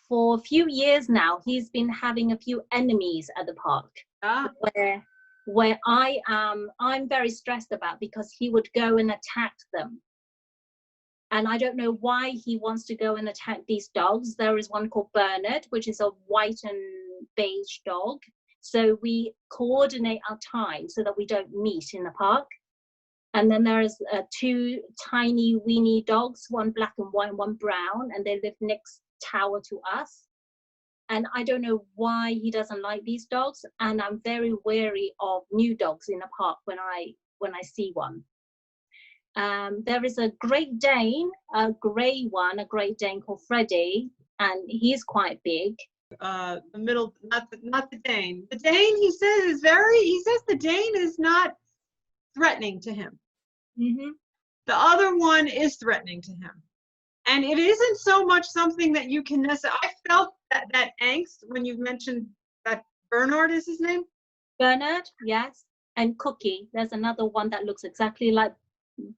for a few years now, he's been having a few enemies at the park. Where I'm very stressed about, because he would go and attack them. And I don't know why he wants to go and attack these dogs. There is one called Bernard, which is a white and beige dog. So we coordinate our time so that we don't meet in the park. And then there's two tiny weenie dogs, one black and white and one brown, and they live next tower to us. And I don't know why he doesn't like these dogs. And I'm very wary of new dogs in the park when I see one. There is a Great Dane, a grey one, a Great Dane called Freddie, and he's quite big. The middle, not the Dane. The Dane, he says the Dane is not threatening to him. Mm-hmm. The other one is threatening to him. And it isn't so much something that you can necessarily, I felt that angst when you mentioned that Bernard is his name? Bernard, yes. And Cookie, there's another one that looks exactly like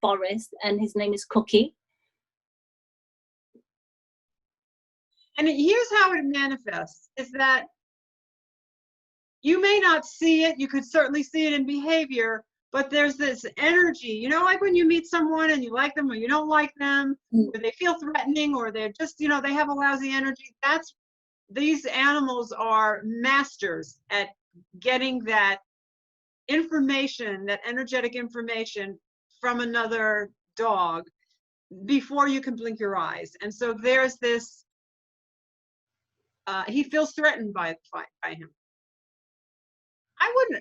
Boris, and his name is Cookie. And here's how it manifests, is that you may not see it, you could certainly see it in behavior, but there's this energy, you know, like when you meet someone and you like them or you don't like them, or they feel threatening, or they're just, you know, they have a lousy energy. These animals are masters at getting that information, that energetic information from another dog before you can blink your eyes. And so there's this, he feels threatened by him.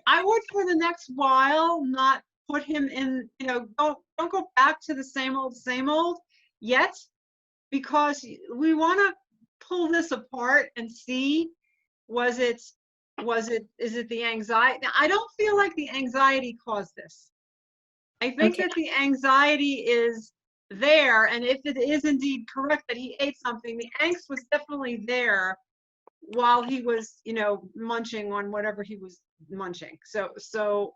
I would for the next while not put him in, you know, don't go back to the same old yet, because we want to pull this apart and see, is it the anxiety? Now, I don't feel like the anxiety caused this. I think that the anxiety is there, and if it is indeed correct that he ate something, the angst was definitely there while he was, you know, munching on whatever he was munching. So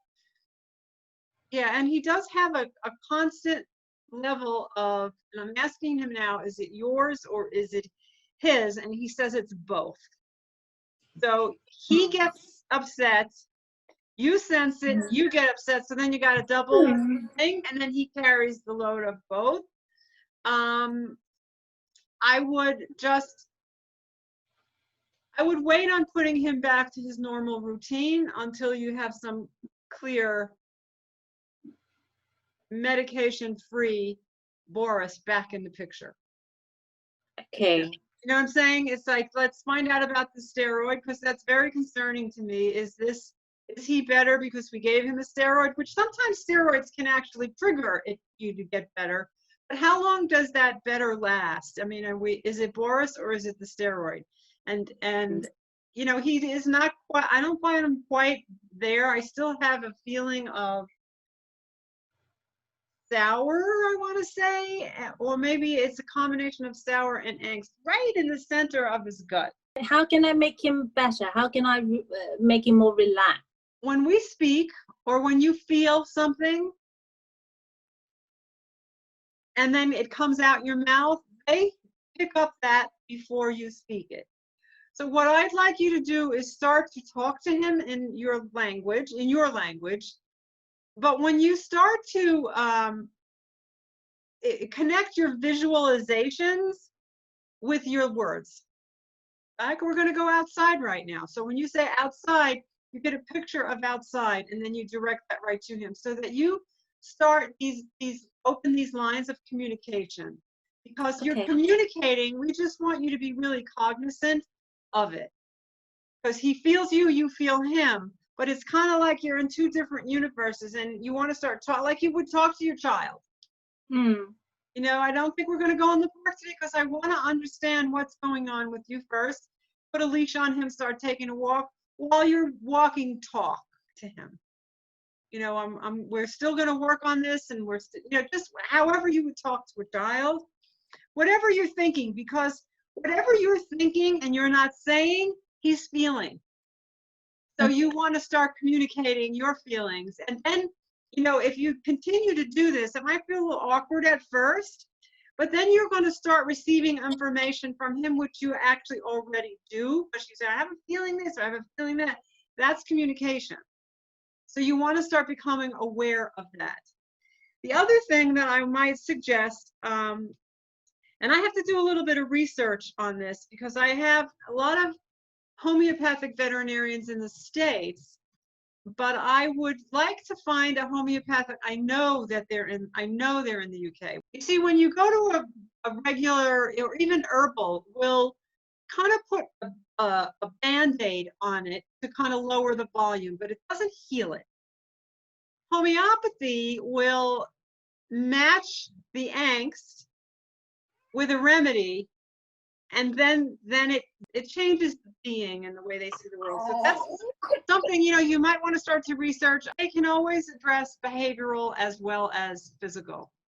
yeah, and he does have a constant level of, and I'm asking him now, is it yours or is it his? And he says it's both. So he gets upset, you sense it, you get upset, so then you got a double thing, and then he carries the load of both. I would wait on putting him back to his normal routine until you have some clear medication-free Boris back in the picture. Okay. You know what I'm saying? It's like, let's find out about the steroid, because that's very concerning to me. Is he better because we gave him a steroid? Which sometimes steroids can actually trigger you to get better. But how long does that better last? I mean, is it Boris or is it the steroid? And you know, he is not quite, I don't find him quite there. I still have a feeling of sour, I want to say, or maybe it's a combination of sour and angst right in the center of his gut. How can I make him better? How can I make him more relaxed? When we speak, or when you feel something and then it comes out your mouth, they pick up that before you speak it. So what I'd like you to do is start to talk to him in your language, but when you start to connect your visualizations with your words. Like, we're going to go outside right now. So when you say outside, you get a picture of outside, and then you direct that right to him, so that you start open these lines of communication. Because you're communicating, we just want you to be really cognizant of it. Because he feels you, you feel him. But it's kind of like you're in two different universes, and you want to start talking like you would talk to your child. You know, I don't think we're going to go in the park today because I want to understand what's going on with you first. Put a leash on him, start taking a walk. While you're walking, talk to him. You know, we're still going to work on this, and we're you know, just however you would talk to a child, whatever you're thinking, because whatever you're thinking and you're not saying, he's feeling. So you want to start communicating your feelings. And then, you know, if you continue to do this, it might feel a little awkward at first, But then you're going to start receiving information from him, which you actually already do. But you say, I have a feeling this, or I have a feeling that. That's communication. So you want to start becoming aware of that. The other thing that I might suggest, and I have to do a little bit of research on this because I have a lot of homeopathic veterinarians in the States, but I would like to find a homeopathic. I know they're in the UK. You see, when you go to a regular or even herbal, will kind of put a Band-Aid on it to kind of lower the volume, but it doesn't heal it. Homeopathy will match the angst with a remedy, and then it changes the being and the way they see the world. So that's something, you might want to start to research. They can always address behavioral as well as physical.